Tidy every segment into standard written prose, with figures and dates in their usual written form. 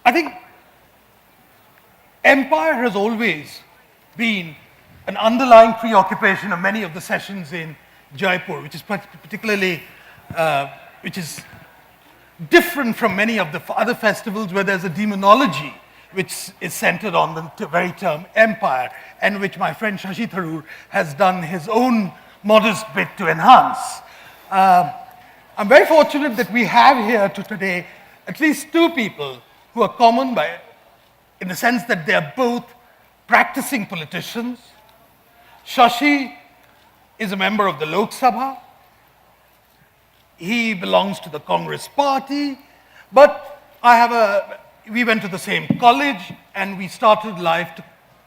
I think empire has always been an underlying preoccupation of many of the sessions in Jaipur, which is particularly, which is different from many of the other festivals where there's a demonology which is centered on the very term empire, and which my friend Shashi Tharoor has done his own modest bit to enhance. I'm very fortunate that we have here today at least two people who are common in the sense that they're both practicing politicians. Shashi is a member of the Lok Sabha. He belongs to the Congress party, but we went to the same college and we started life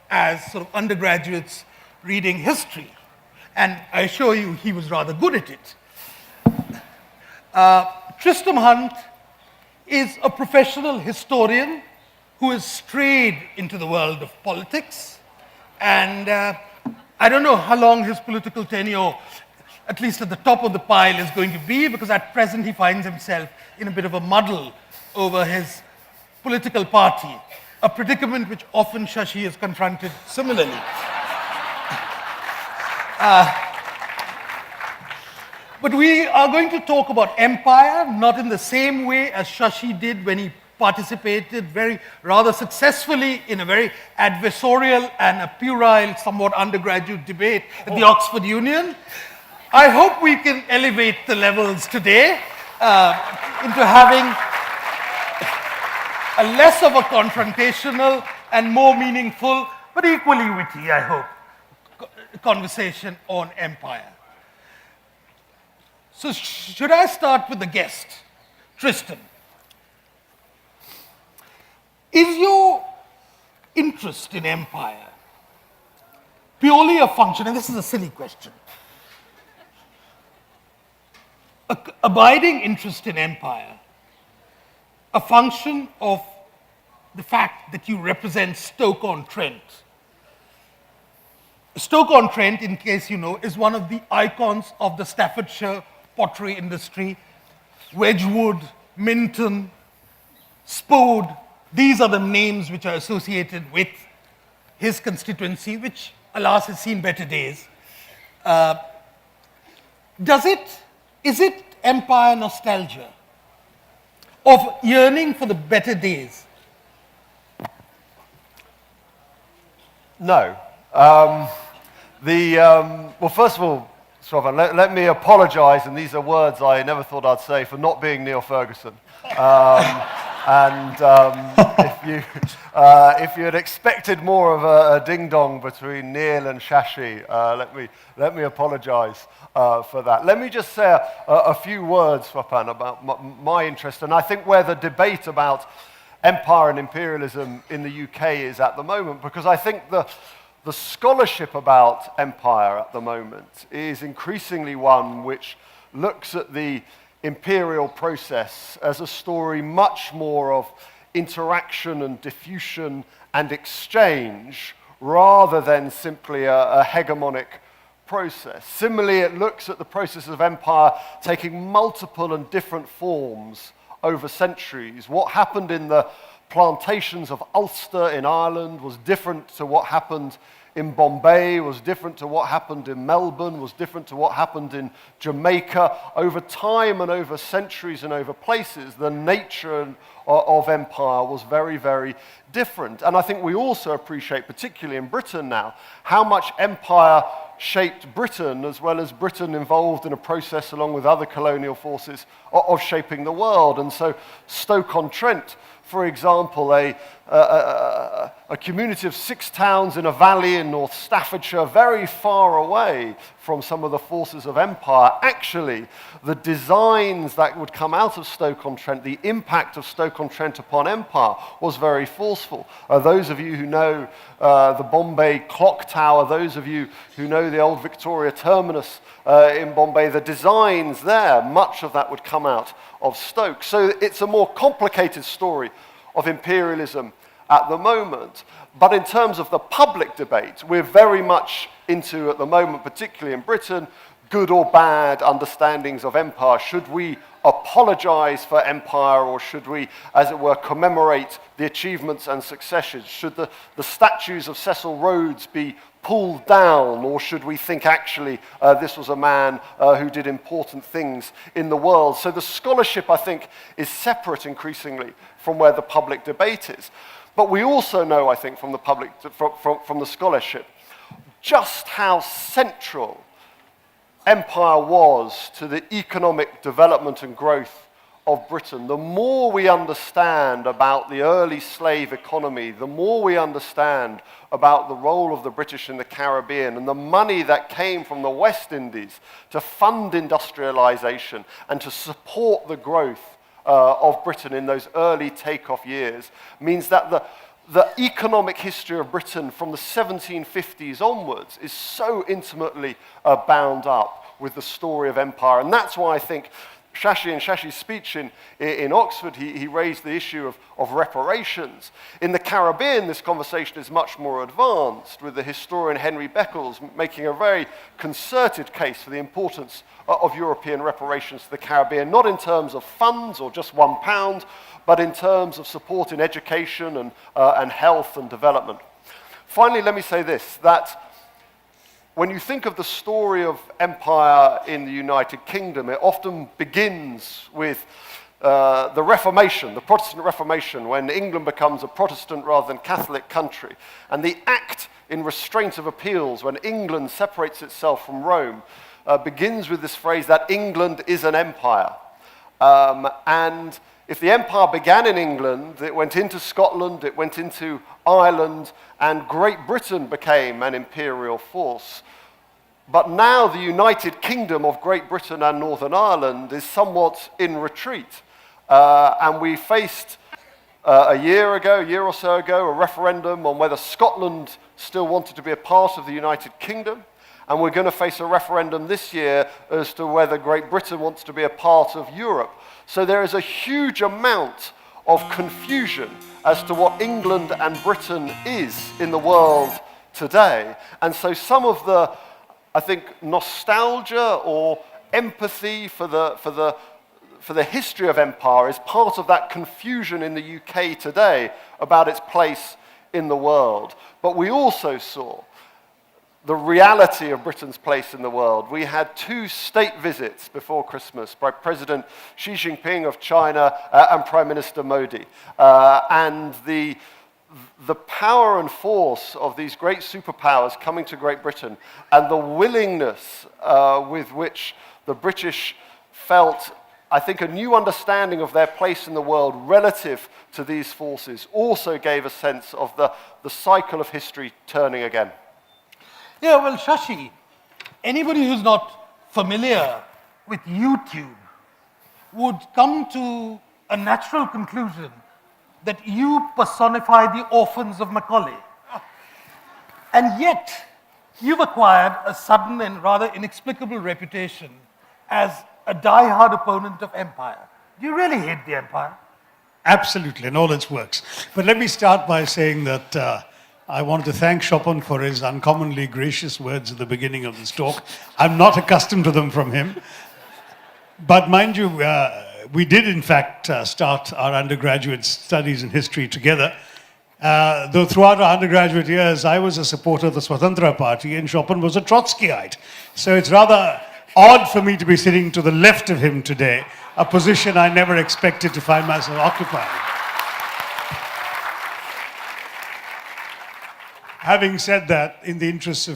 as sort of undergraduates reading history. And I assure you, he was rather good at it. Tristram Hunt is a professional historian who has strayed into the world of politics. And I don't know how long his political tenure, at least at the top of the pile, is going to be, because at present he finds himself in a bit of a muddle over his political party, a predicament which often Shashi is confronted similarly. But we are going to talk about empire, not in the same way as Shashi did when he participated rather successfully in a very adversarial and a puerile, somewhat undergraduate debate at the Oxford Union. I hope we can elevate the levels today into having a less of a confrontational and more meaningful, but equally witty, I hope, conversation on empire. So should I start with the guest, Tristram? Is your interest in empire purely a function, and this is a silly question, abiding interest in empire, a function of the fact that you represent Stoke-on-Trent? Stoke-on-Trent, in case you know, is one of the icons of the Staffordshire pottery industry. Wedgwood, Minton, Spode, these are the names which are associated with his constituency, which, alas, has seen better days. Is it empire nostalgia of yearning for the better days? No. Well, first of all, Swapan, let me apologise, and these are words I never thought I'd say, for not being Neil Ferguson. If you had expected more of a ding-dong between Neil and Shashi, let me apologise for that. Let me just say a few words, Swapan, about my interest, and I think where the debate about empire and imperialism in the UK is at the moment, because I think the scholarship about empire at the moment is increasingly one which looks at the imperial process as a story much more of interaction and diffusion and exchange rather than simply a hegemonic process. Similarly, it looks at the process of empire taking multiple and different forms over centuries. What happened in the plantations of Ulster in Ireland was different to what happened in Bombay, was different to what happened in Melbourne, was different to what happened in Jamaica. Over time and over centuries and over places, the nature of empire was very, very different. And I think we also appreciate, particularly in Britain now, how much empire shaped Britain, as well as Britain involved in a process along with other colonial forces of shaping the world. And so Stoke-on-Trent, for example, a community of 6 towns in a valley in North Staffordshire, very far away from some of the forces of empire. Actually, the designs that would come out of Stoke-on-Trent, the impact of Stoke-on-Trent upon empire was very forceful. Those of you who know the Bombay clock tower, those of you who know the old Victoria terminus in Bombay, the designs there, much of that would come out of Stoke. So it's a more complicated story of imperialism at the moment. But in terms of the public debate, we're very much at the moment, particularly in Britain, good or bad understandings of empire. Should we apologize for empire, or should we, as it were, commemorate the achievements and successes? Should the statues of Cecil Rhodes be pulled down, or should we think actually this was a man who did important things in the world? So the scholarship, I think, is separate increasingly from where the public debate is. But we also know, I think, from the public, from the scholarship, just how central empire was to the economic development and growth of Britain. The more we understand about the early slave economy, the more we understand about the role of the British in the Caribbean and the money that came from the West Indies to fund industrialization and to support the growth of Britain in those early takeoff years, means that the economic history of Britain from the 1750s onwards is so intimately bound up with the story of empire. And that's why I think in Shashi's speech in Oxford, he raised the issue of reparations. In the Caribbean, this conversation is much more advanced, with the historian Henry Beckles making a very concerted case for the importance of European reparations to the Caribbean, not in terms of funds or just £1, but in terms of support in education and health and development. Finally, let me say this, that when you think of the story of empire in the United Kingdom, it often begins with the Reformation, the Protestant Reformation, when England becomes a Protestant rather than Catholic country. And the act in restraint of appeals, when England separates itself from Rome, begins with this phrase that England is an empire. And if the empire began in England, it went into Scotland, it went into Ireland, and Great Britain became an imperial force. But now the United Kingdom of Great Britain and Northern Ireland is somewhat in retreat. And we faced a year or so ago, a referendum on whether Scotland still wanted to be a part of the United Kingdom. And we're going to face a referendum this year as to whether Great Britain wants to be a part of Europe. So there is a huge amount of confusion as to what England and Britain is in the world today. And so some of the, I think, nostalgia or empathy for the history of empire is part of that confusion in the UK today about its place in the world. But we also saw the reality of Britain's place in the world. We had 2 state visits before Christmas by President Xi Jinping of China and Prime Minister Modi. And the power and force of these great superpowers coming to Great Britain and the willingness with which the British felt, I think, a new understanding of their place in the world relative to these forces also gave a sense of the cycle of history turning again. Yeah, well, Shashi, anybody who's not familiar with YouTube would come to a natural conclusion that you personify the orphans of Macaulay. And yet, you've acquired a sudden and rather inexplicable reputation as a die-hard opponent of empire. Do you really hate the empire? Absolutely, and all its works. But let me start by saying that I wanted to thank Swapan for his uncommonly gracious words at the beginning of this talk. I'm not accustomed to them from him. But mind you, we did in fact start our undergraduate studies in history together. Though throughout our undergraduate years, I was a supporter of the Swatantra Party and Swapan was a Trotskyite. So it's rather odd for me to be sitting to the left of him today, a position I never expected to find myself occupying. Having said that, in the interests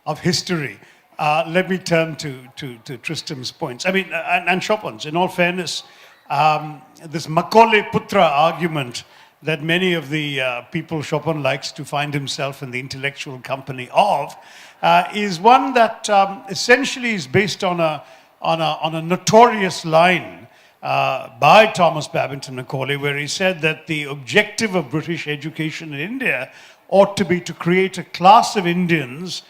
of history, let me turn to Tristram's points. I mean, and Swapan's. In all fairness, this Macaulay Putra argument that many of the people Swapan likes to find himself in the intellectual company of is one that essentially is based on a notorious line by Thomas Babington Macaulay, where he said that the objective of British education in India ought to be to create a class of Indians,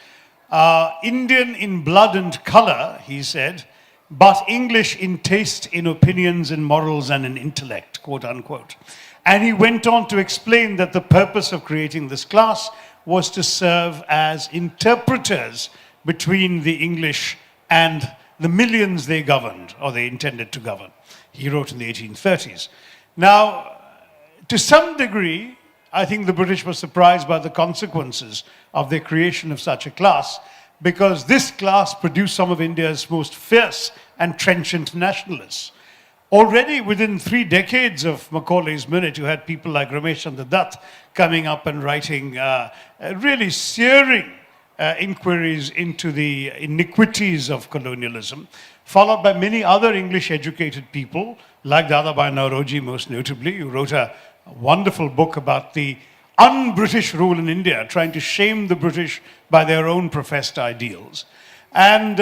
Indian in blood and color, he said, but English in taste, in opinions, in morals, and in intellect, quote unquote. And he went on to explain that the purpose of creating this class was to serve as interpreters between the English and the millions they governed, or they intended to govern. He wrote in the 1830s. Now, to some degree, I think the British were surprised by the consequences of their creation of such a class, because this class produced some of India's most fierce and trenchant nationalists. Already within 3 decades of Macaulay's minute, you had people like Ramesh Chandra Dutt coming up and writing really searing inquiries into the iniquities of colonialism, followed by many other English-educated people, like Dadabhai Naoroji most notably, who wrote a wonderful book about the un-British rule in India, trying to shame the British by their own professed ideals. And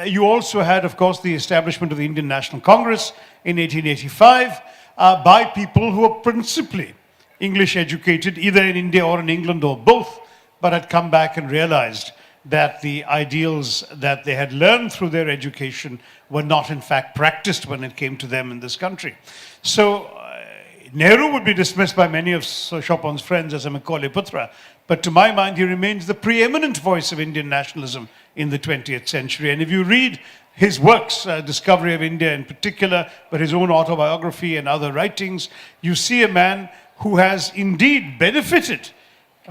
you also had, of course, the establishment of the Indian National Congress in 1885 by people who were principally English-educated, either in India or in England or both, but had come back and realized that the ideals that they had learned through their education were not in fact practiced when it came to them in this country. So Nehru would be dismissed by many of Sir Chopin's friends as a Macaulay Putra, but to my mind he remains the preeminent voice of Indian nationalism in the 20th century. And if you read his works, Discovery of India in particular, but his own autobiography and other writings, you see a man who has indeed benefited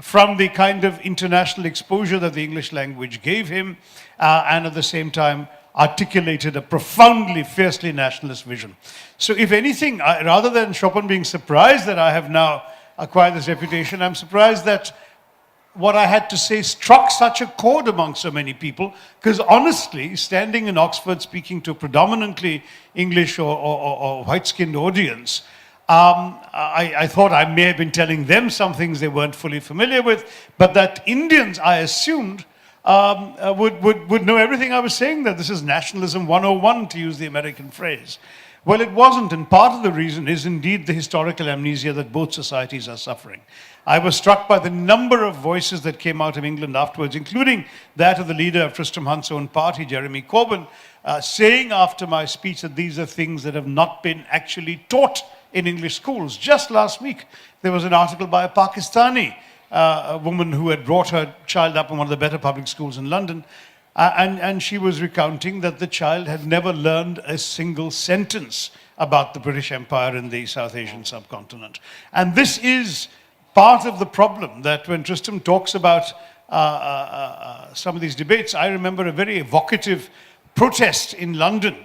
from the kind of international exposure that the English language gave him, and at the same time articulated a profoundly, fiercely nationalist vision. So if anything, rather than Chopin being surprised that I have now acquired this reputation, I'm surprised that what I had to say struck such a chord among so many people, because honestly, standing in Oxford speaking to a predominantly English or white-skinned audience, I thought I may have been telling them some things they weren't fully familiar with, but that Indians, I assumed, would know everything I was saying, that this is nationalism 101, to use the American phrase. Well, it wasn't, and part of the reason is indeed the historical amnesia that both societies are suffering. I was struck by the number of voices that came out of England afterwards, including that of the leader of Tristram Hunt's own party, Jeremy Corbyn, saying after my speech that these are things that have not been actually taught in English schools. Just last week, there was an article by a Pakistani a woman who had brought her child up in one of the better public schools in London, and she was recounting that the child had never learned a single sentence about the British Empire in the South Asian subcontinent. And this is part of the problem, that when Tristram talks about some of these debates, I remember a very evocative protest in London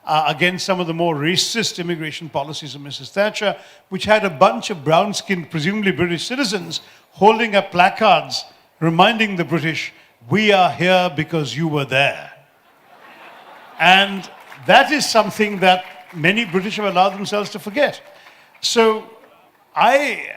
against some of the more racist immigration policies of Mrs. Thatcher, which had a bunch of brown-skinned, presumably British citizens, holding up placards reminding the British, "We are here because you were there." And that is something that many British have allowed themselves to forget. So I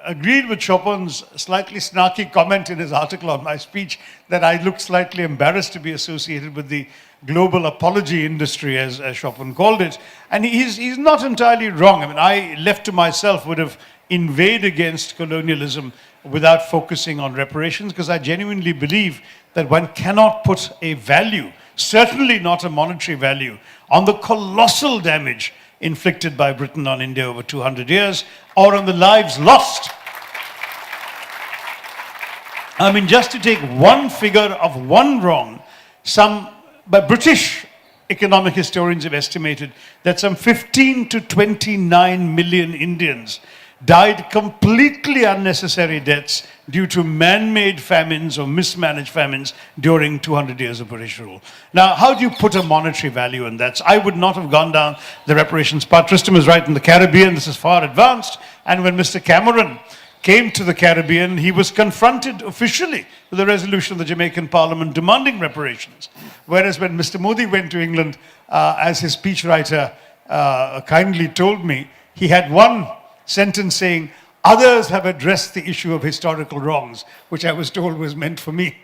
agreed with Chopin's slightly snarky comment in his article on my speech that I looked slightly embarrassed to be associated with the global apology industry, as Chopin called it. And he's not entirely wrong. I mean, I, left to myself, would have inveighed against colonialism without focusing on reparations, because I genuinely believe that one cannot put a value, certainly not a monetary value, on the colossal damage inflicted by Britain on India over 200 years, or on the lives lost. I mean, just to take one figure of one wrong, but British economic historians have estimated that some 15 to 29 million Indians died completely unnecessary deaths due to man-made famines or mismanaged famines during 200 years of British rule. Now, how do you put a monetary value on that? So I would not have gone down the reparations path. Tristram is right, in the Caribbean, this is far advanced. And when Mr. Cameron came to the Caribbean, he was confronted officially with a resolution of the Jamaican Parliament demanding reparations. Whereas when Mr. Modi went to England, as his speechwriter kindly told me, he had one sentence saying, "Others have addressed the issue of historical wrongs," which I was told was meant for me.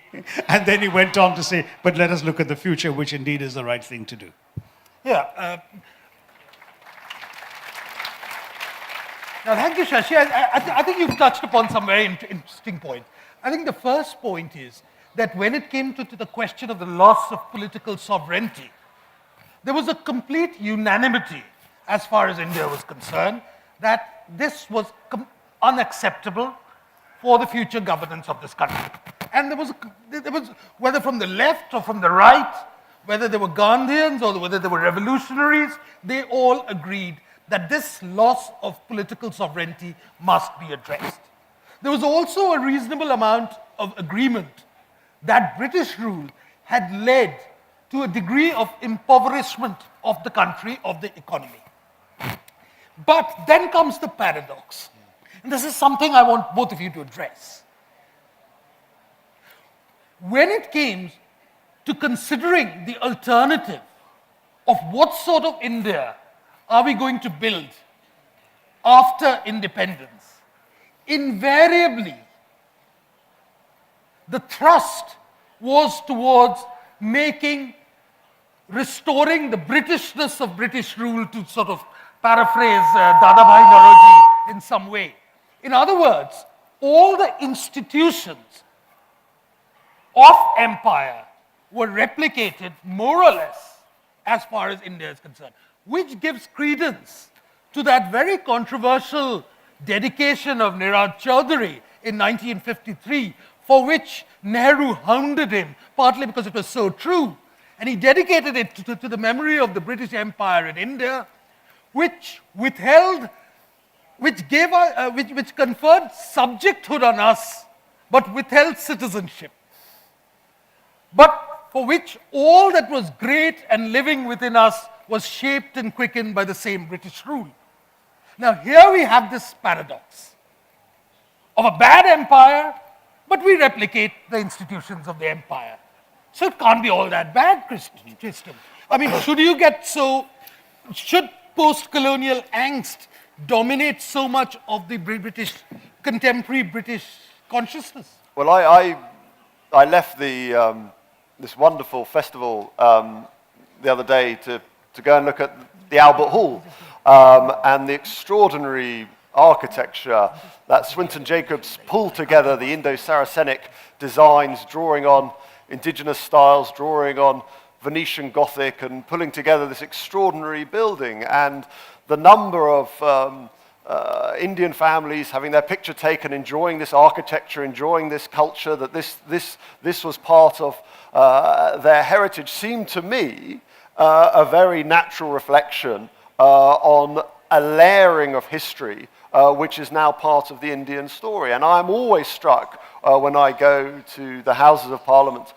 And then he went on to say, "But let us look at the future," which indeed is the right thing to do. Yeah. Now, thank you, Shashi. I think you've touched upon some very interesting points. I think the first point is that when it came to the question of the loss of political sovereignty, there was a complete unanimity as far as India was concerned that this was unacceptable for the future governance of this country. And there was, whether from the left or from the right, whether they were Gandhians or whether they were revolutionaries, they all agreed that this loss of political sovereignty must be addressed. There was also a reasonable amount of agreement that British rule had led to a degree of impoverishment of the country, of the economy. But then comes the paradox. And this is something I want both of you to address. When it came to considering the alternative of what sort of India are we going to build after independence, invariably the thrust was towards restoring the Britishness of British rule, to sort of paraphrase Dadabhai Naoroji in some way. In other words, all the institutions of empire were replicated more or less as far as India is concerned, which gives credence to that very controversial dedication of Niraj Chaudhuri in 1953, for which Nehru hounded him, partly because it was so true. And he dedicated it to the memory of the British Empire in India, which conferred subjecthood on us, but withheld citizenship. But for which all that was great and living within us was shaped and quickened by the same British rule. Now here we have this paradox of a bad empire, but we replicate the institutions of the empire. So it can't be all that bad, Tristram. I mean, should post-colonial angst dominate so much of the contemporary British consciousness? Well, I left this wonderful festival the other day to go and look at the Albert Hall and the extraordinary architecture that Swinton Jacobs pulled together, the Indo-Saracenic designs, drawing on indigenous styles, drawing on Venetian Gothic, and pulling together this extraordinary building. And the number of Indian families having their picture taken, enjoying this architecture, enjoying this culture, that this was part of their heritage, seemed to me a very natural reflection on a layering of history which is now part of the Indian story. And I'm always struck when I go to the Houses of Parliament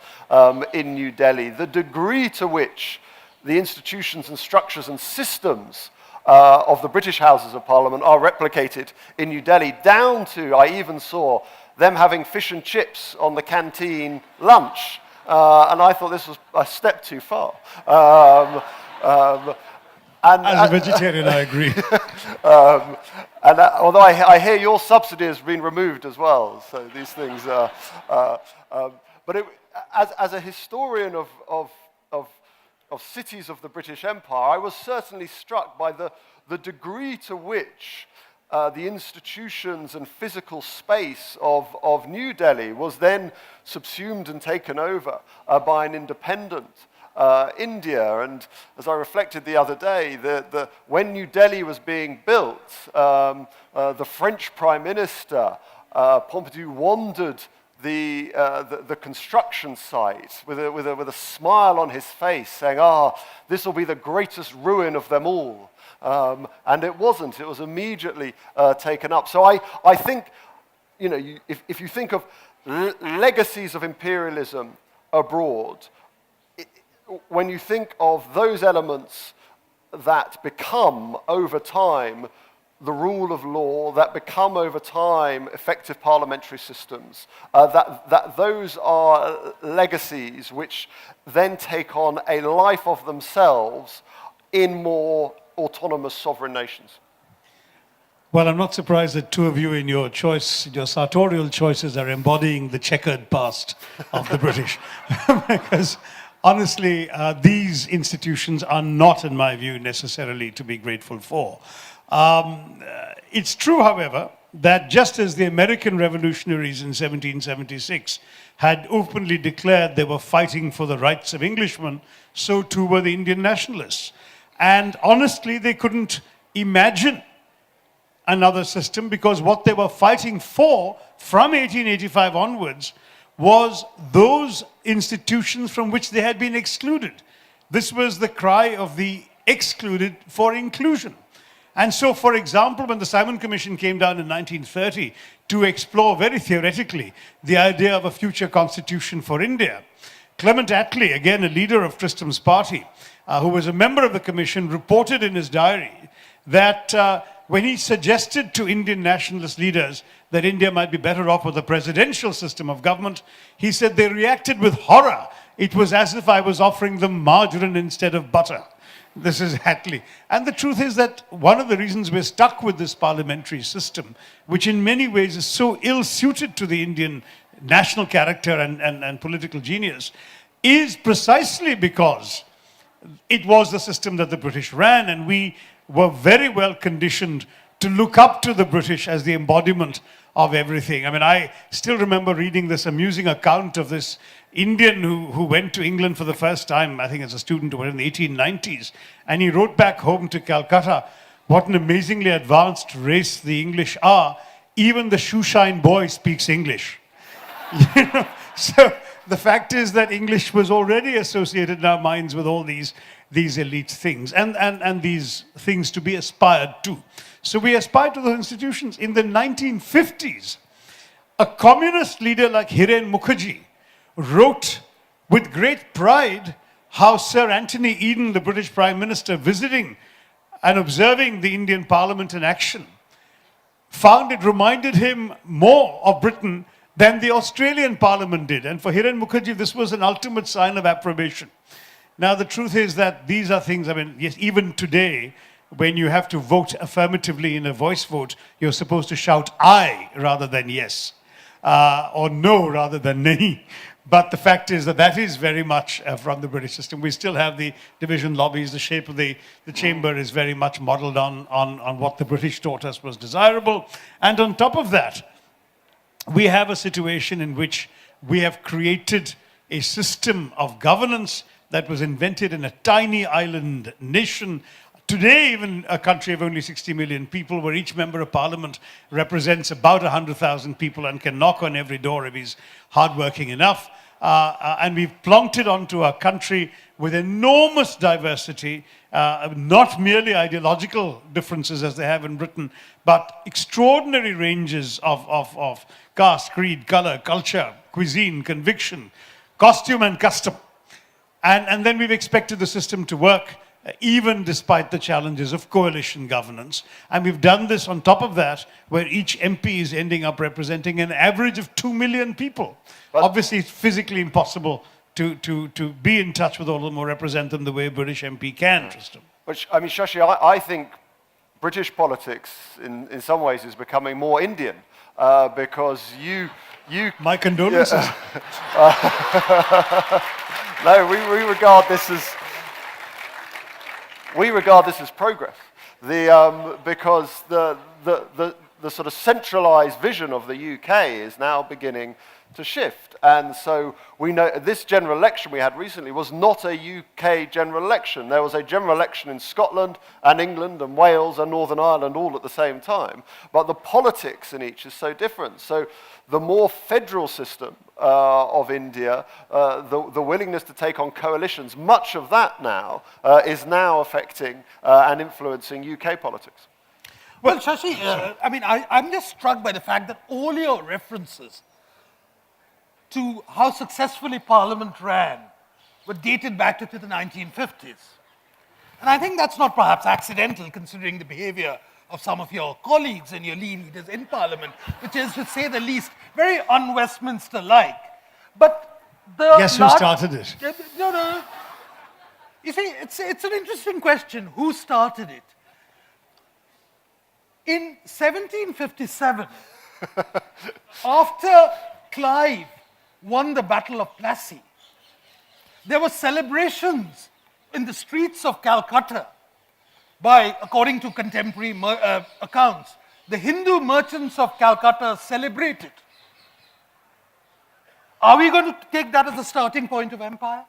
in New Delhi, the degree to which the institutions and structures and systems of the British Houses of Parliament are replicated in New Delhi, down to, I even saw them having fish and chips on the canteen lunch. And I thought this was a step too far. As a vegetarian, I agree. Although I hear your subsidy has been removed as well, so these things are... but as a historian of cities of the British Empire, I was certainly struck by the degree to which the institutions and physical space of New Delhi was then subsumed and taken over by an independent India. And as I reflected the other day, when New Delhi was being built, the French Prime Minister, Pompidou, wandered the construction site with a smile on his face, saying, this will be the greatest ruin of them all. And it wasn't. It was immediately taken up. So I think, if you think of legacies of imperialism abroad, when you think of those elements that become over time the rule of law, that become over time effective parliamentary systems, that those are legacies which then take on a life of themselves in more autonomous sovereign nations. Well, I'm not surprised that two of you in your sartorial choices are embodying the checkered past of the British. Because honestly, these institutions are not, in my view, necessarily to be grateful for. It's true, however, that just as the American revolutionaries in 1776 had openly declared they were fighting for the rights of Englishmen, so too were the Indian nationalists. And honestly, they couldn't imagine another system, because what they were fighting for from 1885 onwards was those institutions from which they had been excluded. This was the cry of the excluded for inclusion. And so, for example, when the Simon Commission came down in 1930 to explore very theoretically the idea of a future constitution for India, Clement Attlee, again a leader of Tristram's party, who was a member of the commission, reported in his diary that when he suggested to Indian nationalist leaders that India might be better off with a presidential system of government, he said they reacted with horror. It was as if I was offering them margarine instead of butter. This is Attlee. And the truth is that one of the reasons we're stuck with this parliamentary system, which in many ways is so ill-suited to the Indian national character and political genius, is precisely because it was the system that the British ran, and we were very well conditioned to look up to the British as the embodiment of everything. I mean, I still remember reading this amusing account of this Indian who went to England for the first time, I think as a student or in the 1890s, and he wrote back home to Calcutta, what an amazingly advanced race the English are. Even the shoeshine boy speaks English. You know? So the fact is that English was already associated in our minds with all these elite things and these things to be aspired to. So we aspired to those institutions. In the 1950s, a communist leader like Hiren Mukherjee wrote with great pride how Sir Anthony Eden, the British Prime Minister, visiting and observing the Indian Parliament in action, found it reminded him more of Britain than the Australian Parliament did. And for Hiren Mukherjee, this was an ultimate sign of approbation. Now, the truth is that these are things, I mean, yes, even today, when you have to vote affirmatively in a voice vote, you're supposed to shout aye rather than yes, or no rather than nay. But the fact is that that is very much from the British system. We still have the division lobbies. The shape of the chamber is very much modeled on what the British taught us was desirable. And on top of that, we have a situation in which we have created a system of governance that was invented in a tiny island nation. Today, even a country of only 60 million people, where each member of parliament represents about 100,000 people and can knock on every door if he's hardworking enough. And we've plonked it onto a country with enormous diversity, not merely ideological differences as they have in Britain, but extraordinary ranges of caste, creed, color, culture, cuisine, conviction, costume and custom. And then we've expected the system to work even despite the challenges of coalition governance. And we've done this on top of that, where each MP is ending up representing an average of 2 million people. But obviously, it's physically impossible to be in touch with all of them or represent them the way a British MP can, Tristram. Which, I mean, Shashi, I think British politics, in some ways, is becoming more Indian, because you... My condolences. No, we regard this as... We regard this as progress, because the sort of centralized vision of the UK is now beginning to shift. And so we know this general election we had recently was not a UK general election. There was a general election in Scotland and England and Wales and Northern Ireland all at the same time. But the politics in each is so different. So the more federal system of India, the willingness to take on coalitions, much of that now is now affecting and influencing UK politics. Well, Shashi, I mean, I'm just struck by the fact that all your references to how successfully Parliament ran were dated back to the 1950s. And I think that's not perhaps accidental, considering the behavior of some of your colleagues and your leaders in Parliament, which is, to say the least, very un-Westminster-like. But the guess who started it? No. You see, it's an interesting question. Who started it? In 1757, after Clive won the Battle of Plassey, there were celebrations in the streets of Calcutta by, according to contemporary accounts, the Hindu merchants of Calcutta celebrated. Are we going to take that as a starting point of empire?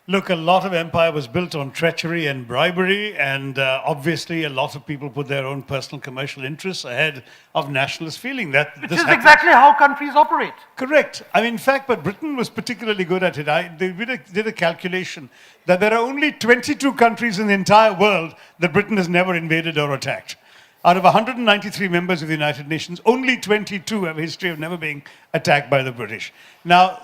Look, a lot of empire was built on treachery and bribery, and obviously a lot of people put their own personal commercial interests ahead of nationalist feeling. Which is exactly how countries operate. Correct. I mean, in fact, but Britain was particularly good at it. They did a calculation that there are only 22 countries in the entire world that Britain has never invaded or attacked. Out of 193 members of the United Nations, only 22 have a history of never being attacked by the British. Now,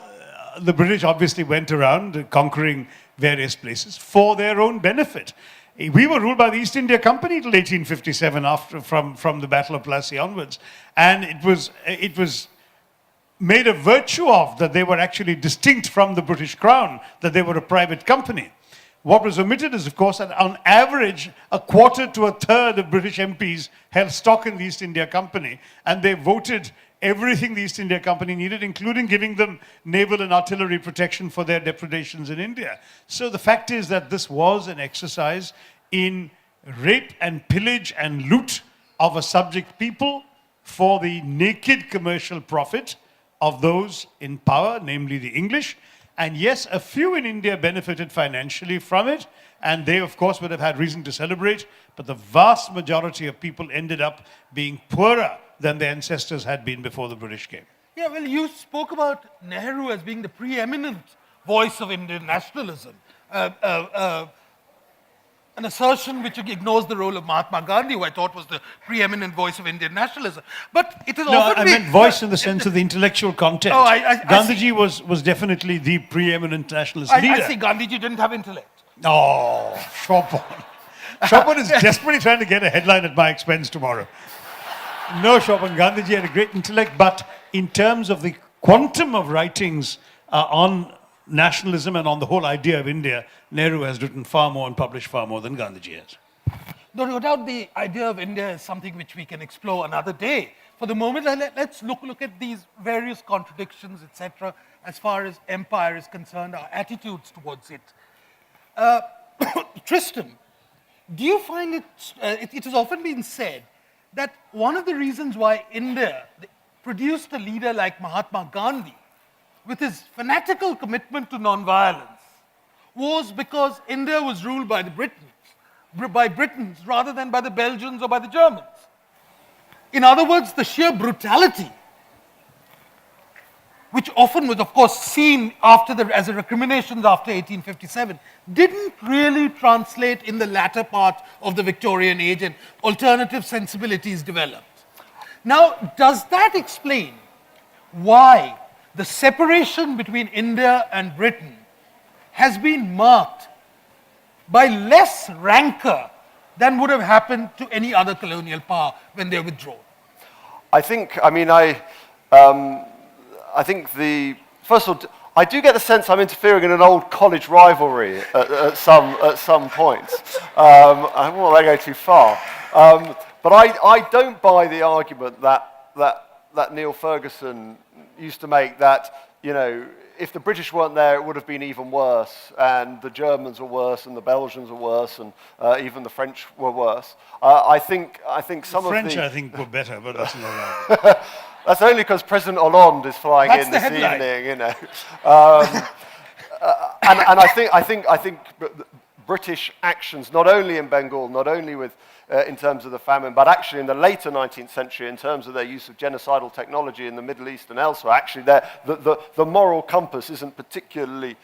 the British obviously went around conquering various places for their own benefit. We were ruled by the East India Company till 1857, from the Battle of Plassey onwards, and it was made a virtue of that they were actually distinct from the British Crown, that they were a private company. What was omitted is, of course, that on average, a quarter to a third of British MPs held stock in the East India Company, and they voted everything the East India Company needed, including giving them naval and artillery protection for their depredations in India. So the fact is that this was an exercise in rape and pillage and loot of a subject people for the naked commercial profit of those in power, namely the English. And yes, a few in India benefited financially from it, and they, of course, would have had reason to celebrate, but the vast majority of people ended up being poorer than their ancestors had been before the British came. Yeah, well, you spoke about Nehru as being the preeminent voice of Indian nationalism. An assertion which ignores the role of Mahatma Gandhi, who I thought was the preeminent voice of Indian nationalism. But it is often I meant voice in the sense of the intellectual content. Oh, Gandhiji was definitely the preeminent nationalist leader. I see Gandhiji didn't have intellect. Oh, Swapan. Swapan is desperately trying to get a headline at my expense tomorrow. No, Swapan, Gandhiji had a great intellect, but in terms of the quantum of writings on nationalism and on the whole idea of India, Nehru has written far more and published far more than Gandhiji has. No doubt the idea of India is something which we can explore another day. For the moment, let's look at these various contradictions, etc., as far as empire is concerned, our attitudes towards it. Tristram, do you find it has often been said that one of the reasons why India produced a leader like Mahatma Gandhi, with his fanatical commitment to nonviolence, was because India was ruled by the Britons rather than by the Belgians or by the Germans. In other words, the sheer brutality, which often was, of course, seen as a recriminations after 1857, didn't really translate in the latter part of the Victorian age, and alternative sensibilities developed. Now, does that explain why the separation between India and Britain has been marked by less rancor than would have happened to any other colonial power when they withdraw? First of all, I do get the sense I'm interfering in an old college rivalry at some point. I won't let go too far. But I don't buy the argument that Neil Ferguson used to make that, if the British weren't there, it would have been even worse, and the Germans were worse, and the Belgians were worse, and even the French were worse. I think some of the French, I think, were better, but that's not right. That's only because President Hollande is flying in this evening, and I think British actions, not only in Bengal, not only with in terms of the famine, but actually in the later 19th century, in terms of their use of genocidal technology in the Middle East and elsewhere, actually the moral compass isn't particularly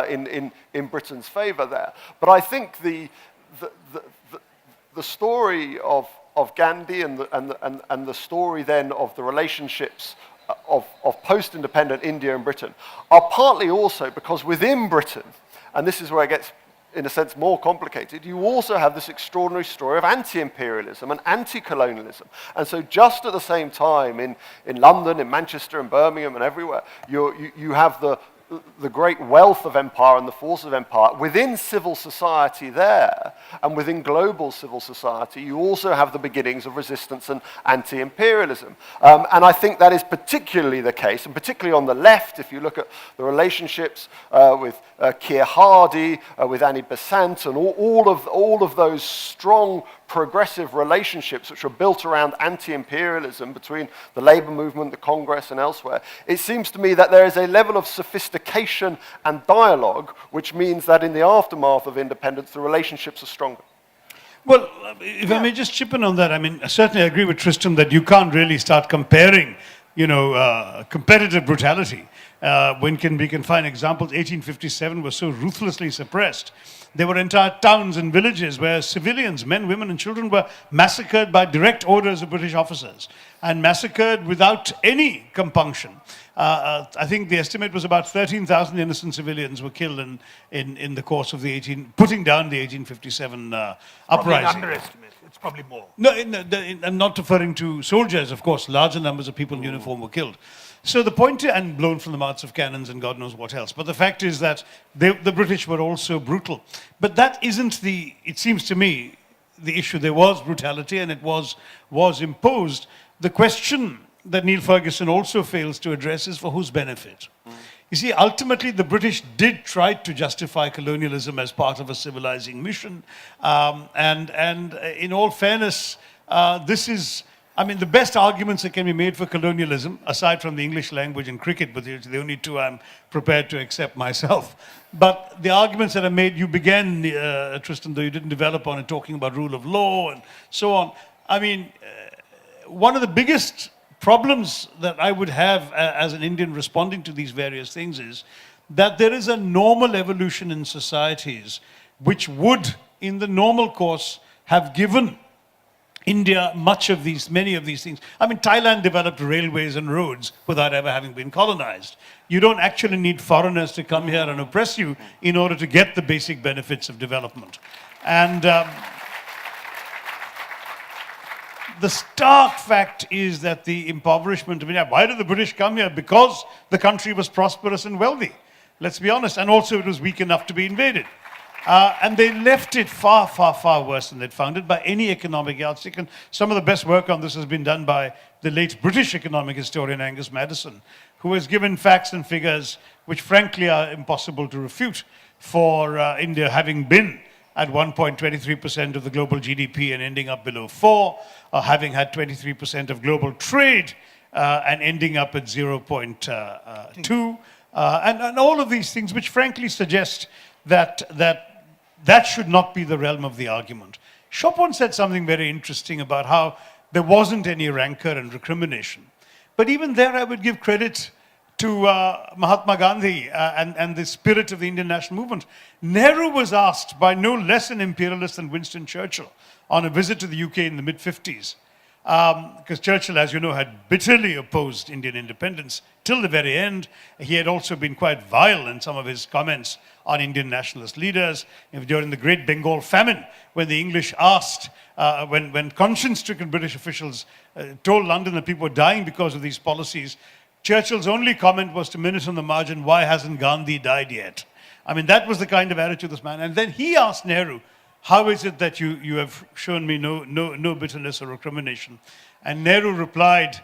in Britain's favour there. But I think the story of Gandhi and the story then of the relationships of post-independent India and Britain are partly also because within Britain, and this is where it gets in a sense more complicated, you also have this extraordinary story of anti-imperialism and anti-colonialism. And so just at the same time in London, in Manchester, in Birmingham and everywhere, you have the great wealth of empire and the force of empire. Within civil society there, and within global civil society, you also have the beginnings of resistance and anti-imperialism. And I think that is particularly the case, and particularly on the left, if you look at the relationships with Keir Hardie, with Annie Besant, and all of those strong progressive relationships which are built around anti-imperialism between the labor movement, the Congress, and elsewhere, it seems to me that there is a level of sophistication and dialogue which means that in the aftermath of independence, the relationships are stronger. Well, if I may just chip in on that, I mean, certainly I agree with Tristram that you can't really start comparing, competitive brutality. We can find examples. 1857 was so ruthlessly suppressed. There were entire towns and villages where civilians, men, women, and children were massacred by direct orders of British officers and massacred without any compunction. I think the estimate was about 13,000 innocent civilians were killed in the course of putting down the 1857 uprising. Underestimate. It's probably more. No, I'm not referring to soldiers, of course. Larger numbers of people in uniform were killed. So the point, and blown from the mouths of cannons and God knows what else. But the fact is that the British were also brutal. But that isn't it seems to me, the issue. There was brutality and it was imposed. The question that Neil Ferguson also fails to address is for whose benefit? You see, ultimately, the British did try to justify colonialism as part of a civilizing mission. And in all fairness, the best arguments that can be made for colonialism, aside from the English language and cricket, but it's the only two I'm prepared to accept myself. But the arguments that are made, you began, Tristan, though you didn't develop on it, talking about rule of law and so on. I mean, one of the biggest problems that I would have as an Indian responding to these various things is that there is a normal evolution in societies which would, in the normal course, have given India many of these things. I mean, Thailand developed railways and roads without ever having been colonized. You don't actually need foreigners to come here and oppress you in order to get the basic benefits of development. And the stark fact is that the impoverishment of India, why did the British come here? Because the country was prosperous and wealthy. Let's be honest. And also it was weak enough to be invaded. And they left it far, far, far worse than they'd found it by any economic yardstick. And some of the best work on this has been done by the late British economic historian Angus Maddison, who has given facts and figures which frankly are impossible to refute for India having been at one point 23% of the global GDP and ending up below 4, having had 23% of global trade and ending up at 0.2, and all of these things which frankly suggest that should not be the realm of the argument. Chopin said something very interesting about how there wasn't any rancor and recrimination. But even there, I would give credit to Mahatma Gandhi and the spirit of the Indian national movement. Nehru was asked by no less an imperialist than Winston Churchill on a visit to the UK in the mid-50s. Because Churchill, as you know, had bitterly opposed Indian independence till the very end. He had also been quite vile in some of his comments on Indian nationalist leaders. During the Great Bengal Famine, when the English asked, when conscience-stricken British officials told London that people were dying because of these policies, Churchill's only comment was to minute on the margin, why hasn't Gandhi died yet? I mean, that was the kind of attitude this man. And then he asked Nehru, how is it that you have shown me no bitterness or recrimination? And Nehru replied,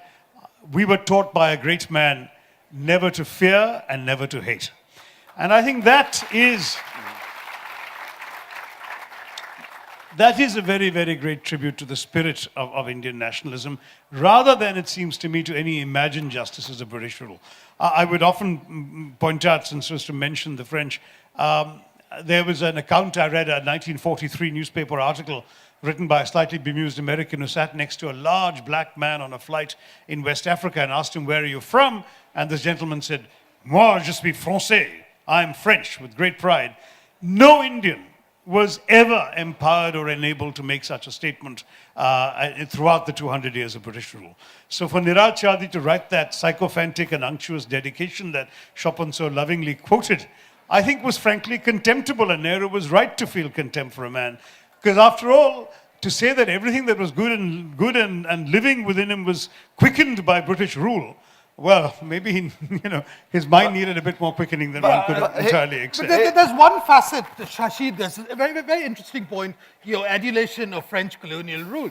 we were taught by a great man never to fear and never to hate. And I think that is a very, very great tribute to the spirit of Indian nationalism, rather than, it seems to me, to any imagined justices of British rule. I would often point out, since was to mention the French, there was an account I read, a 1943 newspaper article written by a slightly bemused American who sat next to a large black man on a flight in West Africa and asked him, where are you from? And this gentleman said, moi, je suis français. I'm French, with great pride. No Indian was ever empowered or enabled to make such a statement throughout the 200 years of British rule. So for Niraj Chadi to write that sycophantic and unctuous dedication that Chopin so lovingly quoted, I think was frankly contemptible, and Nehru was right to feel contempt for a man. Because after all, to say that everything that was good and living within him was quickened by British rule, well, maybe his mind needed a bit more quickening than one could entirely accept. But there's one facet, Shashi, there's a very, very interesting point, your adulation of French colonial rule.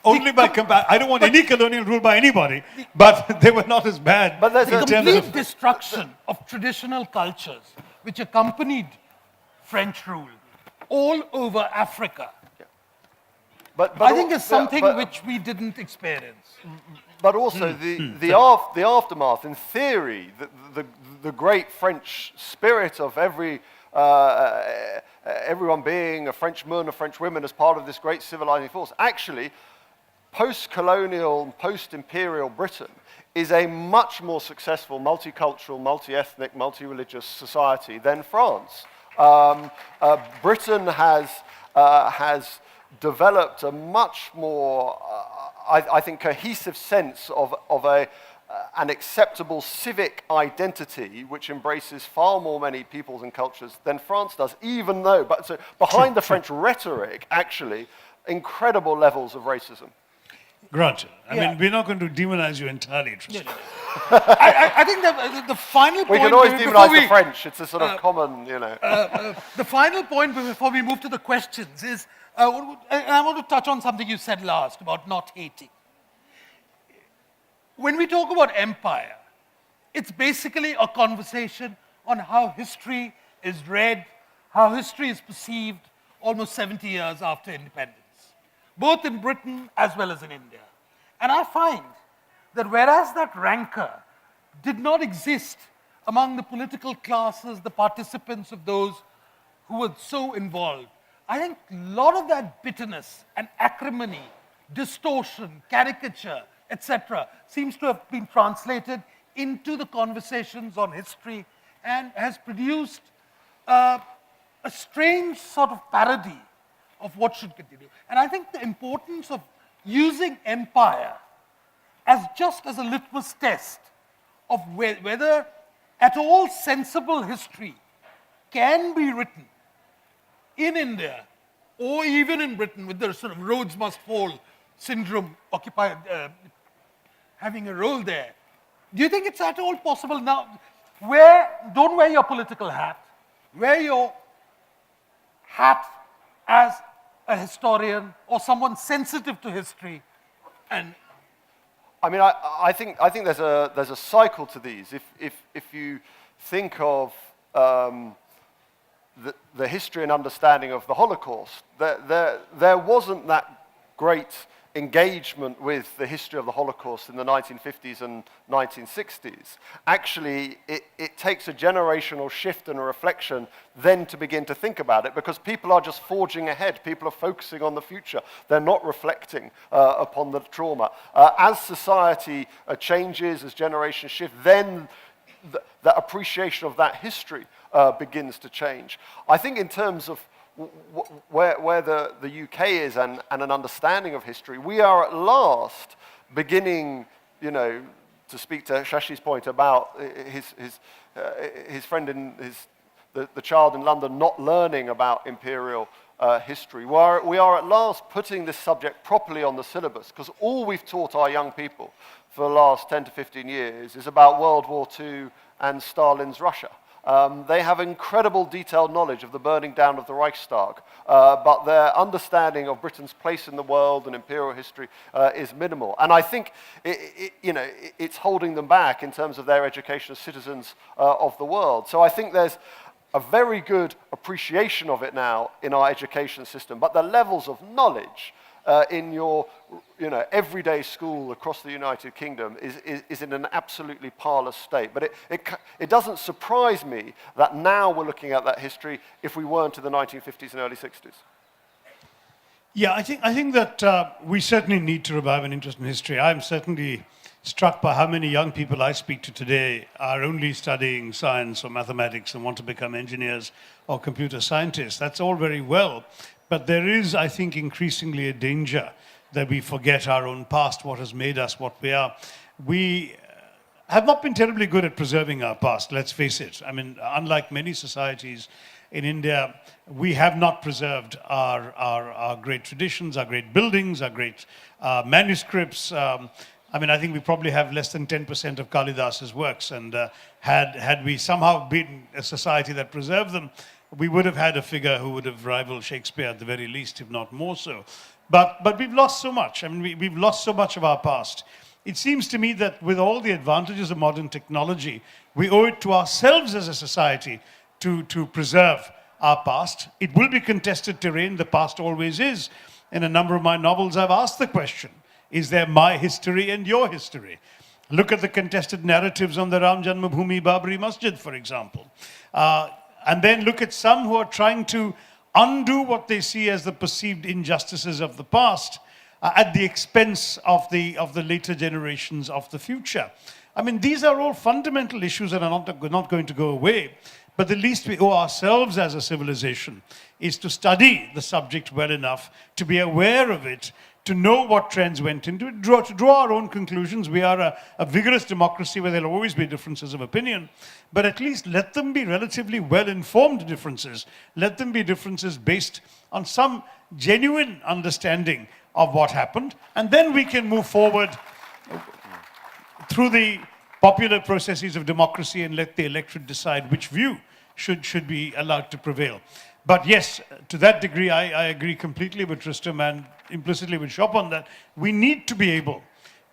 Only by I don't want any colonial rule by anybody, but they were not as bad. But there's a complete destruction of traditional cultures which accompanied French rule all over Africa. I think it's something but- which we didn't experience. But also the aftermath, in theory, the great French spirit of everyone being a Frenchman, a French woman as part of this great civilizing force. Actually, post-colonial, post-imperial Britain is a much more successful multicultural, multi-ethnic, multi-religious society than France. Britain has developed a much more, I think, cohesive sense of an acceptable civic identity which embraces far more many peoples and cultures than France does, even though, but so behind the French rhetoric, actually, incredible levels of racism. Granted. I Yeah. mean, we're not going to demonize you entirely, Tristan. I think the final point... We can always before demonize we- the French. It's a sort of common, The final point before we move to the questions is, and I want to touch on something you said last about not hating. When we talk about empire, it's basically a conversation on how history is read, how history is perceived almost 70 years after independence, both in Britain as well as in India. And I find that whereas that rancor did not exist among the political classes, the participants of those who were so involved, I think a lot of that bitterness and acrimony, distortion, caricature, etc., seems to have been translated into the conversations on history and has produced a strange sort of parody of what should continue. And I think the importance of using empire as just as a litmus test of whether at all sensible history can be written in India or even in Britain with the sort of Rhodes must fall syndrome having a role there. Do you think it's at all possible now? Don't wear your political hat, wear your hat as a historian or someone sensitive to history, and I mean, I think there's a cycle to these. If you think of the history and understanding of the Holocaust, there wasn't that great engagement with the history of the Holocaust in the 1950s and 1960s. Actually, it takes a generational shift and a reflection then to begin to think about it, because people are just forging ahead. People are focusing on the future. They're not reflecting upon the trauma. As society changes, as generations shift, then the appreciation of that history begins to change. I think in terms of where the UK is and an understanding of history, we are at last beginning, to speak to Shashi's point about his friend in the child in London not learning about imperial history. We are at last putting this subject properly on the syllabus, because all we've taught our young people for the last 10 to 15 years is about World War II and Stalin's Russia. They have incredible detailed knowledge of the burning down of the Reichstag, but their understanding of Britain's place in the world and imperial history is minimal. And I think it's holding them back in terms of their education as citizens of the world. So I think there's a very good appreciation of it now in our education system, but the levels of knowledge in your everyday school across the United Kingdom is in an absolutely parlous state. But it doesn't surprise me that now we're looking at that history if we weren't in the 1950s and early 60s. Yeah, I think that we certainly need to revive an interest in history. I'm certainly struck by how many young people I speak to today are only studying science or mathematics and want to become engineers or computer scientists. That's all very well, but there is, I think, increasingly a danger that we forget our own past, what has made us what we are. We have not been terribly good at preserving our past, let's face it. I mean, unlike many societies in India, we have not preserved our great traditions, our great buildings, our great manuscripts. I think we probably have less than 10% of Kalidas's works, and had we somehow been a society that preserved them, we would have had a figure who would have rivaled Shakespeare at the very least, if not more so. But we've lost so much. I mean, we've lost so much of our past. It seems to me that with all the advantages of modern technology, we owe it to ourselves as a society to preserve our past. It will be contested terrain, the past always is. In a number of my novels, I've asked the question, is there my history and your history? Look at the contested narratives on the Ram Janmabhoomi Babri Masjid, for example. And then look at some who are trying to undo what they see as the perceived injustices of the past at the expense of the later generations of the future. I mean, these are all fundamental issues that are not going to go away. But the least we owe ourselves as a civilization is to study the subject well enough, to be aware of it, to know what trends went into it, to draw our own conclusions. We are a vigorous democracy where there will always be differences of opinion, but at least let them be relatively well-informed differences. Let them be differences based on some genuine understanding of what happened, and then we can move forward through the popular processes of democracy and let the electorate decide which view should be allowed to prevail. But yes, to that degree, I agree completely with Tristram and implicitly with Swapan that we need to be able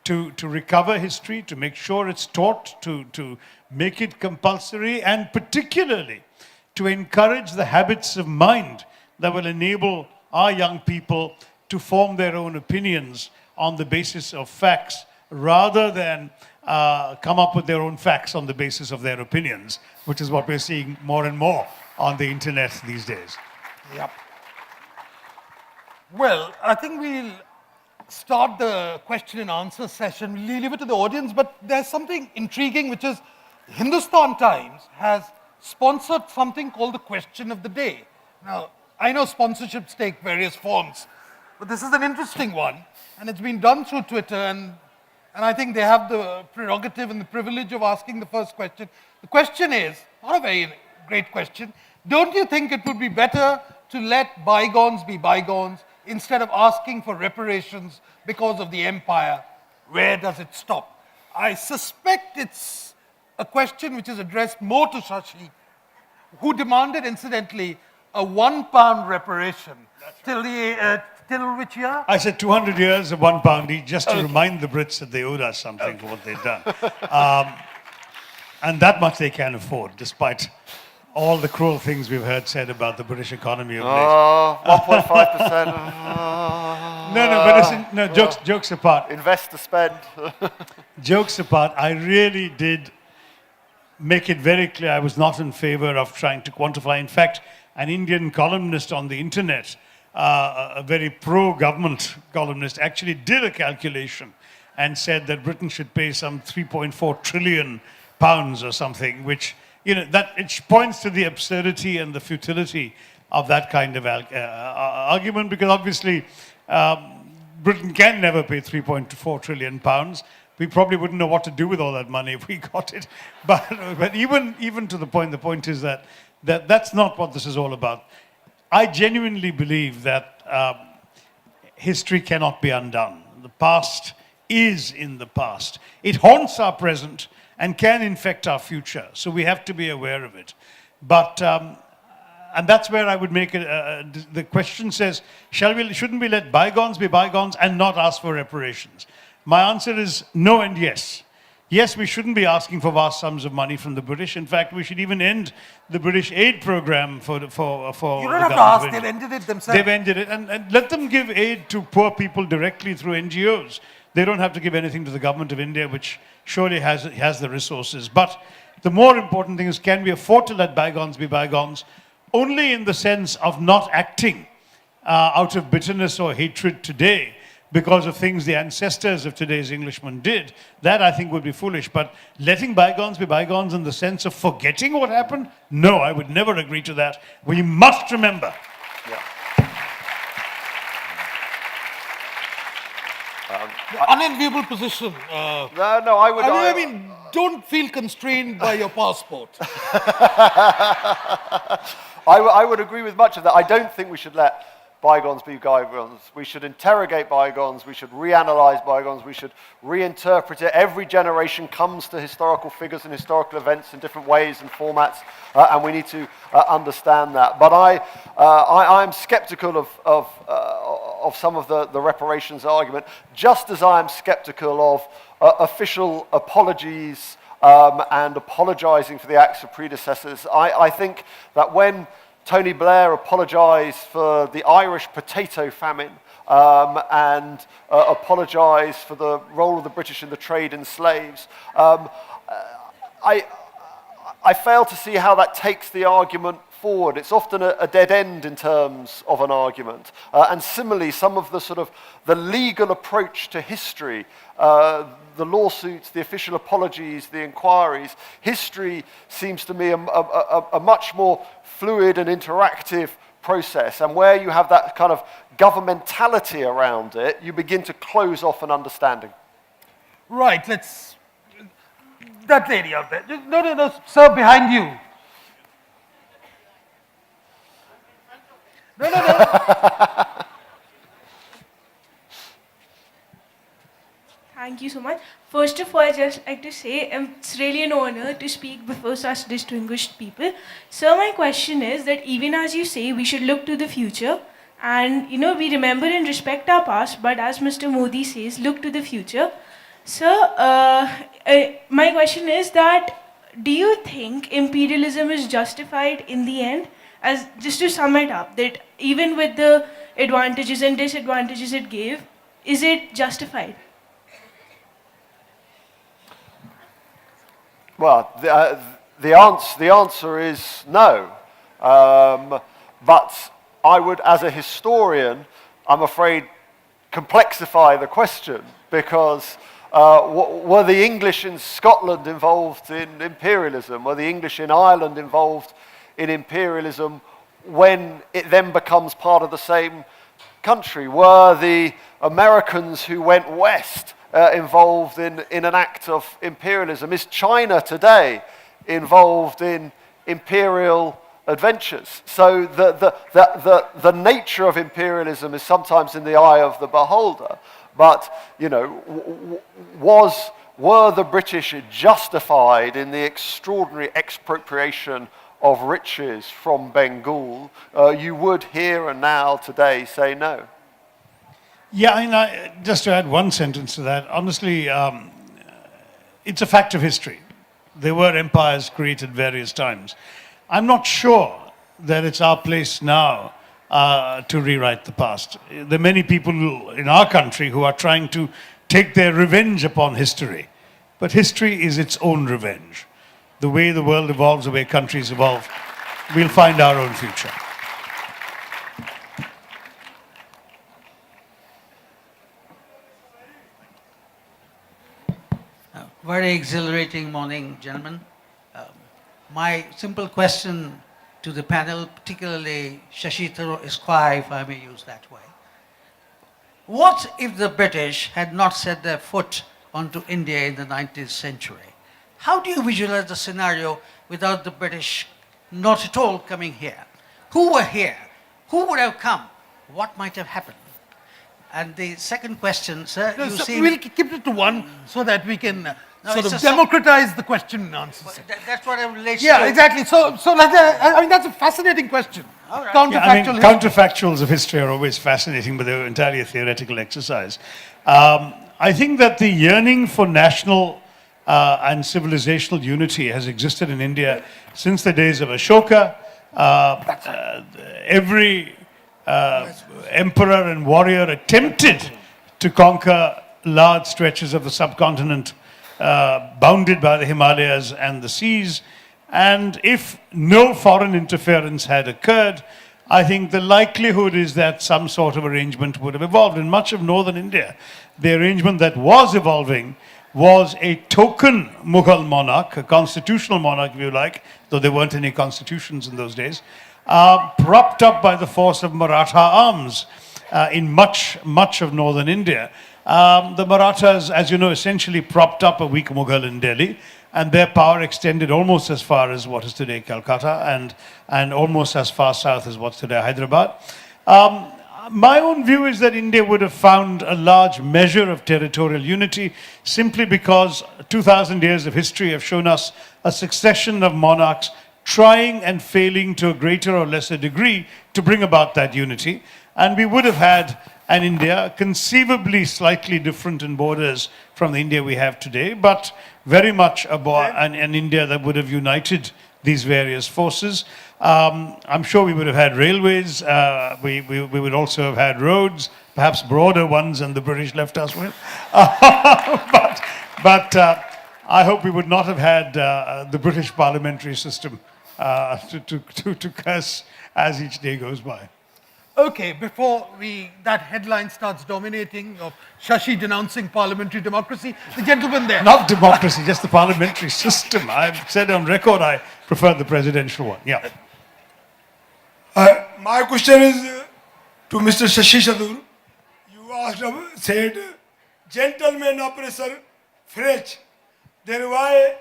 to recover history, to make sure it's taught, to make it compulsory, and particularly to encourage the habits of mind that will enable our young people to form their own opinions on the basis of facts rather than come up with their own facts on the basis of their opinions, which is what we're seeing more and more on the internet these days. Yep. Well, I think we'll start the question and answer session. We'll leave it to the audience, but there's something intriguing, which is Hindustan Times has sponsored something called the Question of the Day. Now, I know sponsorships take various forms, but this is an interesting one, and it's been done through Twitter, and I think they have the prerogative and the privilege of asking the first question. The question is, not a very great question, don't you think it would be better to let bygones be bygones instead of asking for reparations because of the empire? Where does it stop? I suspect it's a question which is addressed more to Shashi, who demanded, incidentally, a £1 reparation till which year? I said 200 years of £1 each, just to remind the Brits that they owed us something for what they'd done. And that much they can afford, despite all the cruel things we've heard said about the British economy of late. 1.5%. But listen, jokes apart. Invest to spend. Jokes apart, I really did make it very clear I was not in favor of trying to quantify. In fact, an Indian columnist on the internet, a very pro-government columnist, actually did a calculation and said that Britain should pay some 3.4 trillion pounds or something, which, that it points to the absurdity and the futility of that kind of argument, because obviously Britain can never pay 3.4 trillion pounds. We probably wouldn't know what to do with all that money if we got it. But even to the point is that that's not what this is all about. I genuinely believe that history cannot be undone. The past is in the past. It haunts our present and can infect our future. So we have to be aware of it. But, and that's where I would make it, the question says, shouldn't we let bygones be bygones and not ask for reparations? My answer is no and yes. Yes, we shouldn't be asking for vast sums of money from the British. In fact, we should even end the British aid program for You don't have to ask, they've ended it themselves. They've ended it. And let them give aid to poor people directly through NGOs. They don't have to give anything to the government of India, which surely has the resources. But the more important thing is, can we afford to let bygones be bygones? Only in the sense of not acting out of bitterness or hatred today because of things the ancestors of today's Englishmen did. That, I think, would be foolish. But letting bygones be bygones in the sense of forgetting what happened? No, I would never agree to that. We must remember. Yeah. The unenviable position. No, I would. I mean, don't feel constrained by your passport. I would agree with much of that. I don't think we should let bygones be bygones. We should interrogate bygones. We should reanalyze bygones. We should reinterpret it. Every generation comes to historical figures and historical events in different ways and formats, and we need to understand that. But I'm skeptical of some of the reparations argument, just as I am skeptical of official apologies and apologizing for the acts of predecessors. I think that when Tony Blair apologised for the Irish potato famine, and apologise for the role of the British in the trade in slaves. I fail to see how that takes the argument forward. It's often a dead end in terms of an argument. And similarly, some of the sort of the legal approach to history, the lawsuits, the official apologies, the inquiries, history seems to me a much more fluid and interactive process. And where you have that kind of governmentality around it, you begin to close off an understanding. Right, that lady out there. No, sir, behind you. No. Thank you so much. First of all, I'd just like to say it's really an honor to speak before such distinguished people. So my question is that even as you say, we should look to the future and, we remember and respect our past, but as Mr. Modi says, look to the future. So my question is that, do you think imperialism is justified in the end? As just to sum it up, that even with the advantages and disadvantages it gave, is it justified? Well, the answer is no. But I would, as a historian, I'm afraid, complexify the question, because were the English in Scotland involved in imperialism? Were the English in Ireland involved in imperialism when it then becomes part of the same country? Were the Americans who went west involved in an act of imperialism? Is China today involved in imperial adventures? So the nature of imperialism is sometimes in the eye of the beholder. But, were the British justified in the extraordinary expropriation of riches from Bengal? You would here and now today say no. Yeah, just to add one sentence to that, honestly, it's a fact of history. There were empires created various times. I'm not sure that it's our place now to rewrite the past. There are many people in our country who are trying to take their revenge upon history. But history is its own revenge. The way the world evolves, the way countries evolve, we'll find our own future. Very exhilarating morning, gentlemen. My simple question to the panel, particularly Shashi Tharoor Esquire, if I may use that way. What if the British had not set their foot onto India in the 19th century? How do you visualize the scenario without the British not at all coming here? Who were here? Who would have come? What might have happened? And the second question, sir, we'll keep it to one so that we can democratize the question and answers. That's what I relates to. Yeah, exactly. So that's a fascinating question. All right. Counterfactual. Counterfactuals of history are always fascinating, but they're entirely a theoretical exercise. I think that the yearning for national and civilizational unity has existed in India since the days of Ashoka. Every emperor and warrior attempted to conquer large stretches of the subcontinent bounded by the Himalayas and the seas. And if no foreign interference had occurred, I think the likelihood is that some sort of arrangement would have evolved. In much of northern India, the arrangement that was evolving was a token Mughal monarch, a constitutional monarch, if you like, though there weren't any constitutions in those days, propped up by the force of Maratha arms in much of northern India. The Marathas, as you know, essentially propped up a weak Mughal in Delhi, and their power extended almost as far as what is today Calcutta and almost as far south as what's today Hyderabad. My own view is that India would have found a large measure of territorial unity simply because 2,000 years of history have shown us a succession of monarchs trying and failing to a greater or lesser degree to bring about that unity. And we would have had an India conceivably slightly different in borders from the India we have today, but very much an India that would have united these various forces. I'm sure we would have had railways, we would also have had roads, perhaps broader ones than the British left us with. But I hope we would not have had the British parliamentary system to curse as each day goes by. Okay, before that headline starts dominating of Shashi denouncing parliamentary democracy, the gentleman there. Not democracy, just the parliamentary system. I've said on record I prefer the presidential one. Yeah. My question is to Mr. Shashi Tharoor. You said, gentleman oppressor French. Then why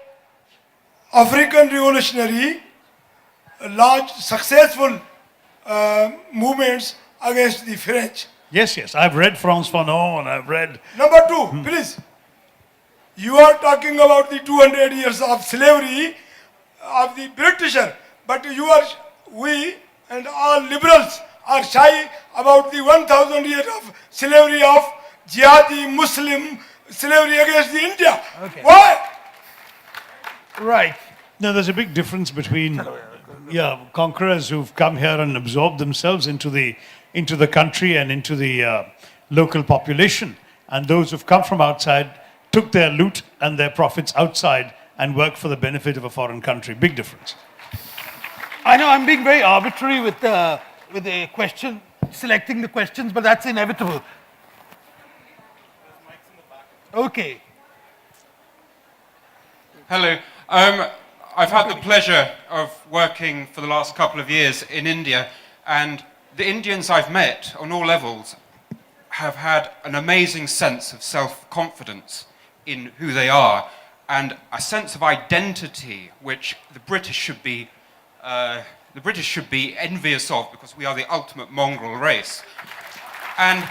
African revolutionary, large successful movements against the French? Yes, yes. I've read Frantz Fanon, I've read... Number two, please. You are talking about the 200 years of slavery of the Britisher, but we and all liberals are shy about the 1,000 years of slavery of jihadi Muslim slavery against the India. Okay. Why? Right. No, there's a big difference between conquerors who've come here and absorbed themselves into the country and into the local population, and those who've come from outside, took their loot and their profits outside and worked for the benefit of a foreign country. Big difference. I know I'm being very arbitrary with the question, selecting the questions, but that's inevitable. Okay. Hello. I've had the pleasure of working for the last couple of years in India, and the Indians I've met on all levels have had an amazing sense of self-confidence in who they are, and a sense of identity which the British should be envious of, because we are the ultimate mongrel race. And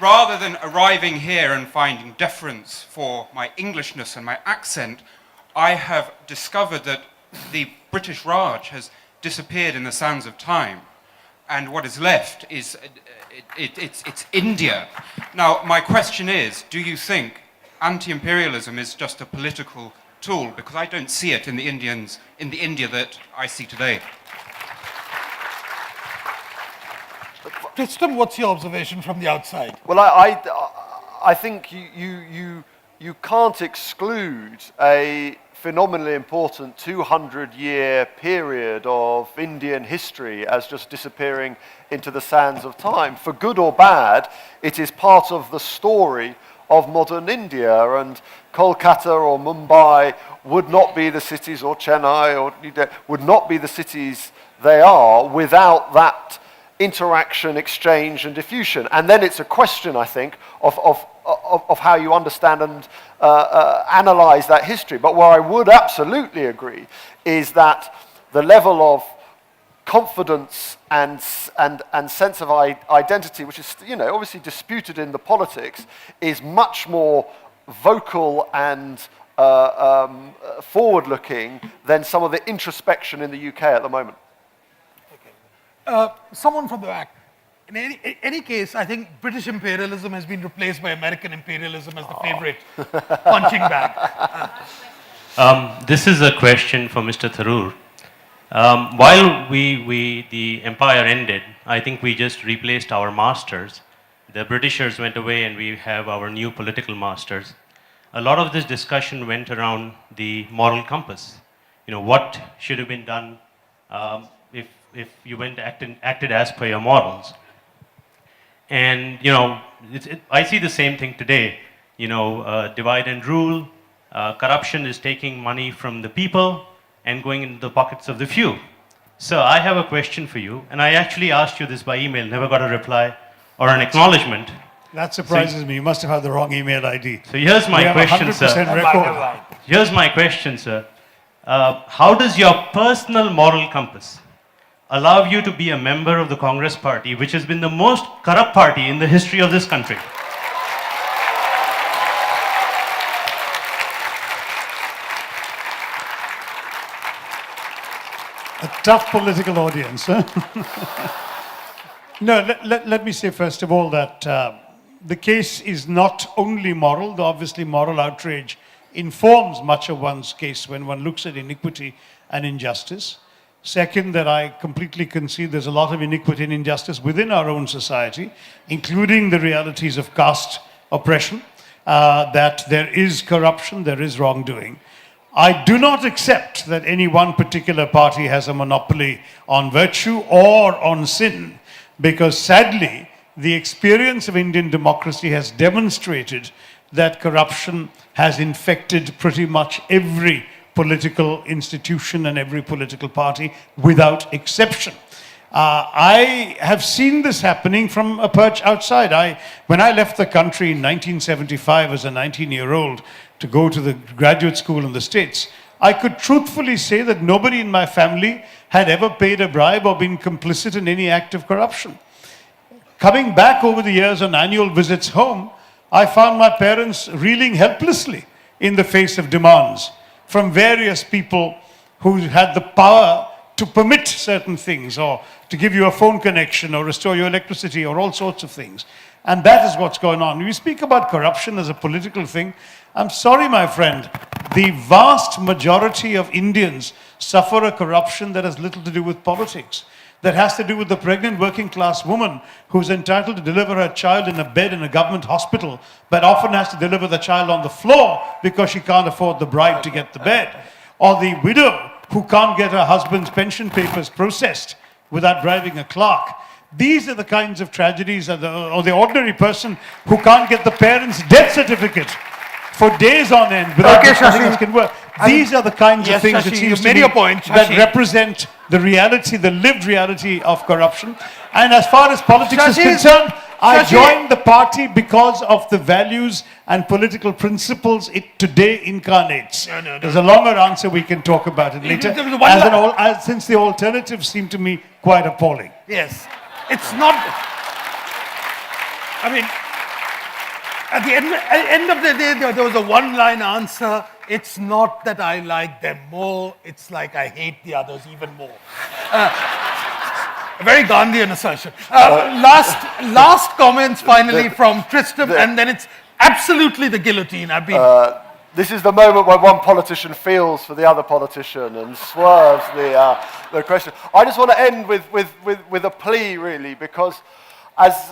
rather than arriving here and finding deference for my Englishness and my accent, I have discovered that the British Raj has disappeared in the sands of time, and what is left is it's India. Now, my question is, do you think anti-imperialism is just a political tool? Because I don't see it in the India that I see today. Tristram, what's your observation from the outside? Well, I think you can't exclude a phenomenally important 200-year period of Indian history as just disappearing into the sands of time. For good or bad, it is part of the story of modern India, and Kolkata or Mumbai would not be the cities, or Chennai, or would not be the cities they are without that interaction, exchange, and diffusion. And then it's a question, I think, of how you understand and analyze that history. But where I would absolutely agree is that the level of confidence and sense of identity, which is obviously disputed in the politics, is much more vocal and forward-looking than some of the introspection in the UK at the moment. Someone from the back. In any case, I think British imperialism has been replaced by American imperialism as the favorite punching bag. This is a question for Mr. Tharoor. While the empire ended, I think we just replaced our masters. The Britishers went away and we have our new political masters. A lot of this discussion went around the moral compass. What should have been done if you went acted as per your morals. And I see the same thing today. Divide and rule. Corruption is taking money from the people and going into the pockets of the few. So I have a question for you, and I actually asked you this by email, never got a reply or an acknowledgement. That surprises me. You must have had the wrong email ID. So here's my question, sir. Record. Here's my question, sir. How does your personal moral compass allow you to be a member of the Congress Party, which has been the most corrupt party in the history of this country? A tough political audience, huh? No, let me say first of all that the case is not only moral, though obviously moral outrage informs much of one's case when one looks at iniquity and injustice. Second, that I completely concede there's a lot of iniquity and injustice within our own society, including the realities of caste oppression, that there is corruption, there is wrongdoing. I do not accept that any one particular party has a monopoly on virtue or on sin, because sadly, the experience of Indian democracy has demonstrated that corruption has infected pretty much every political institution and every political party without exception. I have seen this happening from a perch outside. When I left the country in 1975 as a 19-year-old to go to the graduate school in the States, I could truthfully say that nobody in my family had ever paid a bribe or been complicit in any act of corruption. Coming back over the years on annual visits home, I found my parents reeling helplessly in the face of demands from various people who had the power to permit certain things, or to give you a phone connection, or restore your electricity, or all sorts of things. And that is what's going on. When we speak about corruption as a political thing, I'm sorry, my friend, the vast majority of Indians suffer a corruption that has little to do with politics, that has to do with the pregnant working class woman who's entitled to deliver her child in a bed in a government hospital, but often has to deliver the child on the floor because she can't afford the bribe to get the bed. Or the widow who can't get her husband's pension papers processed without bribing a clerk. These are the kinds of tragedies, or the ordinary person who can't get the parents' death certificate for days on end without nothing else can work. These are the kinds of things that seems to me that represent the reality, the lived reality of corruption. And as far as politics is concerned, I joined the party because of the values and political principles it today incarnates. There's a longer answer, we can talk about it later, since the alternatives seem to me quite appalling. Yes, it's not, I mean, at the end of the day, there was a one-line answer. It's not that I like them more, it's like I hate the others even more. A very Gandhian assertion. Last comments finally from Tristram, and then it's absolutely the guillotine. This is the moment when one politician feels for the other politician and swerves the question. I just want to end with a plea, really, because as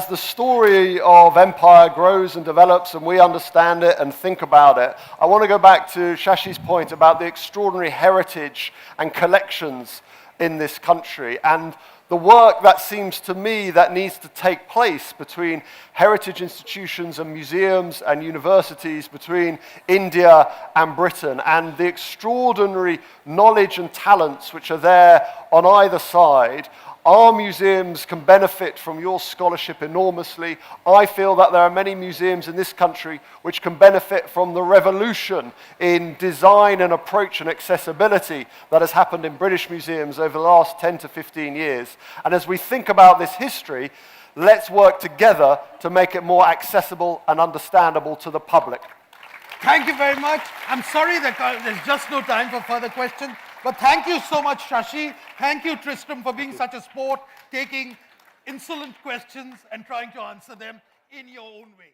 the story of empire grows and develops and we understand it and think about it, I want to go back to Shashi's point about the extraordinary heritage and collections in this country, and the work that seems to me that needs to take place between heritage institutions and museums and universities, between India and Britain, and the extraordinary knowledge and talents which are there on either side. Our museums can benefit from your scholarship enormously. I feel that there are many museums in this country which can benefit from the revolution in design and approach and accessibility that has happened in British museums over the last 10 to 15 years. And as we think about this history, let's work together to make it more accessible and understandable to the public. Thank you very much. I'm sorry that there's just no time for further questions. But thank you so much, Shashi. Thank you, Tristram, for being such a sport, taking insolent questions and trying to answer them in your own way.